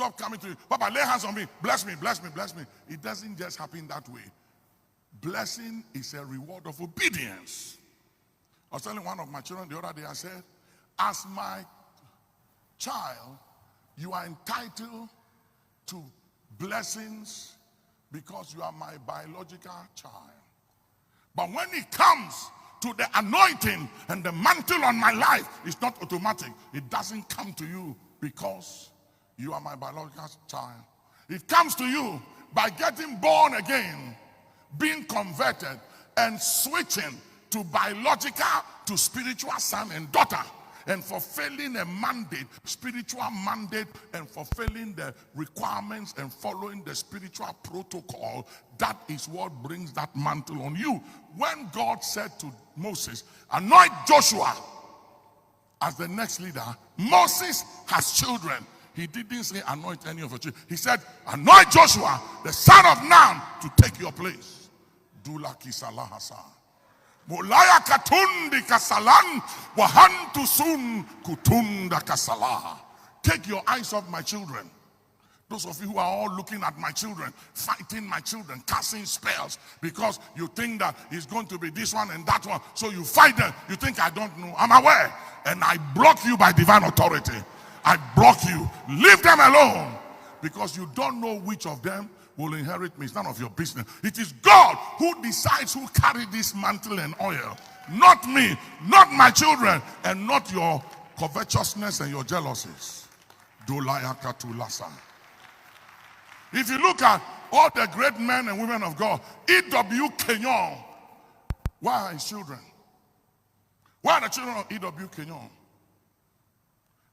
stop coming to you. Papa, lay hands on me. Bless me, bless me, bless me. It doesn't just happen that way. Blessing is a reward of obedience. I was telling one of my children the other day, I said, as my child, you are entitled to blessings because you are my biological child. But when it comes to the anointing and the mantle on my life, it's not automatic. It doesn't come to you because you are my biological child. It comes to you by getting born again, being converted, and switching to biological to spiritual son and daughter, and fulfilling a mandate, spiritual mandate, and fulfilling the requirements and following the spiritual protocol. That is what brings that mantle on you. When God said to Moses, anoint Joshua as the next leader, Moses has children. He didn't say anoint any of your children. He said, anoint Joshua, the son of Nun, to take your place. Dula kisalahasa. Molaya katundi kasalan wahantu sun kutunda kasalaha. Take your eyes off my children. Those of you who are all looking at my children, fighting my children, casting spells, because you think that it's going to be this one and that one, so you fight them. You think I don't know. I'm aware, and I block you by divine authority. I block you. Leave them alone, because you don't know which of them will inherit me. It's none of your business. It is God who decides who carry this mantle and oil. Not me, not my children, and not your covetousness and your jealousies. If you look at all the great men and women of God, E.W. Kenyon, where are his children? Where are the children of E.W. Kenyon?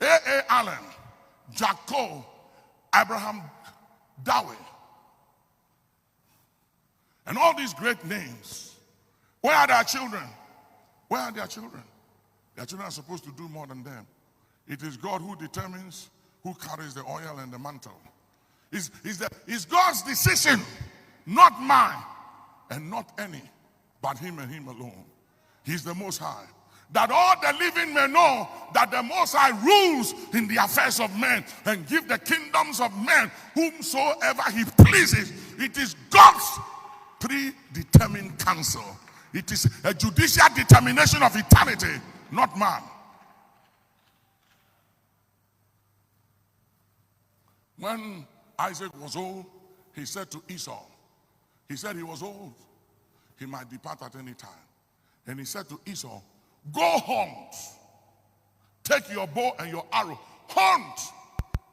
A.A. Allen, Jack Cole, Abraham Dowie, and all these great names. Where are their children? Where are their children? Their children are supposed to do more than them. It is God who determines who carries the oil and the mantle. It's God's decision, not mine, and not any, but him and him alone. He's the Most High. That all the living may know that the Most High rules in the affairs of men and give the kingdoms of men whomsoever he pleases. It is God's predetermined counsel. It is a judicial determination of eternity, not man. When Isaac was old, he said to Esau, he said he was old, he might depart at any time. And he said to Esau, go hunt, take your bow and your arrow, hunt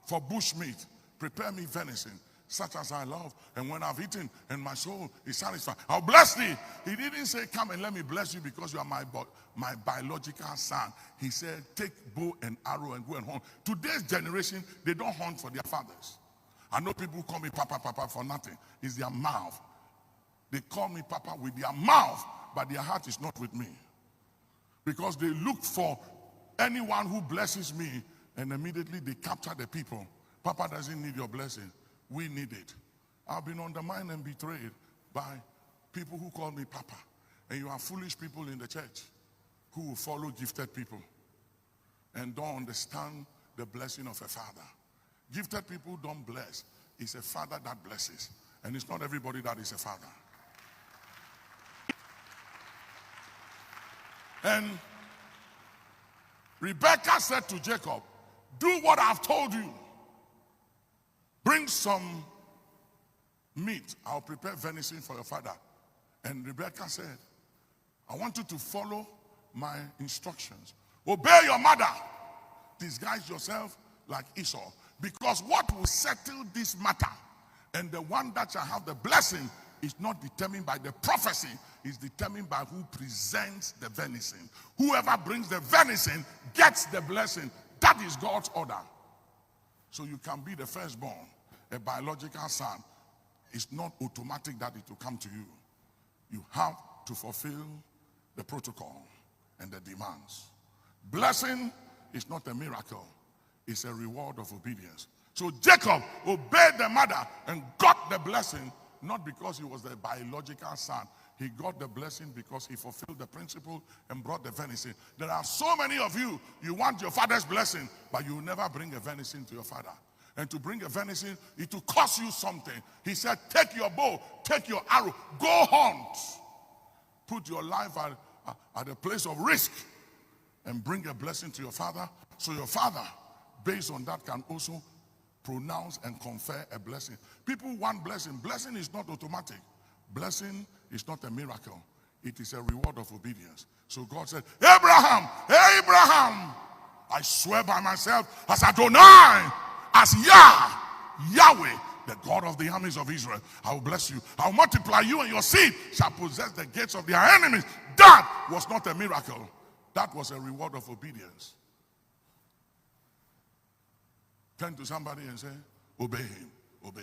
for bush meat, prepare me venison, such as I love, and when I've eaten and my soul is satisfied, I'll bless thee. He didn't say, come and let me bless you because you are my biological son. He said, take bow and arrow and go and hunt. Today's generation, they don't hunt for their fathers. I know people call me Papa, Papa for nothing. It's their mouth. They call me Papa with their mouth, but their heart is not with me. Because they look for anyone who blesses me, and immediately they capture the people. Papa doesn't need your blessing. We need it. I've been undermined and betrayed by people who call me Papa. And you have foolish people in the church who will follow gifted people and don't understand the blessing of a father. Gifted people don't bless. It's a father that blesses. And it's not everybody that is a father. And Rebekah said to Jacob, do what I've told you. Bring some meat. I'll prepare venison for your father. And Rebekah said, I want you to follow my instructions. Obey your mother. Disguise yourself like Esau. Because what will settle this matter and the one that shall have the blessing is not determined by the prophecy. It's determined by who presents the venison. Whoever brings the venison gets the blessing. That is God's order. So you can be the firstborn, a biological son. It's not automatic that it will come to you. You have to fulfill the protocol and the demands. Blessing is not a miracle. It's a reward of obedience. So Jacob obeyed the mother and got the blessing, not because he was the biological son. He got the blessing because he fulfilled the principle and brought the venison. There are so many of you, you want your father's blessing, but you never bring a venison to your father. And to bring a venison, it will cost you something. He said, take your bow, take your arrow, go hunt. Put your life at a place of risk and bring a blessing to your father. So your father, based on that, can also pronounce and confer a blessing. People want blessing. Blessing is not automatic. Blessing is not a miracle. It is a reward of obedience. So God said, Abraham, Abraham, I swear by myself as Adonai, as Yahweh, the God of the armies of Israel, I will bless you. I will multiply you, and your seed shall possess the gates of their enemies. That was not a miracle. That was a reward of obedience. Turn to somebody and say, obey him, obey.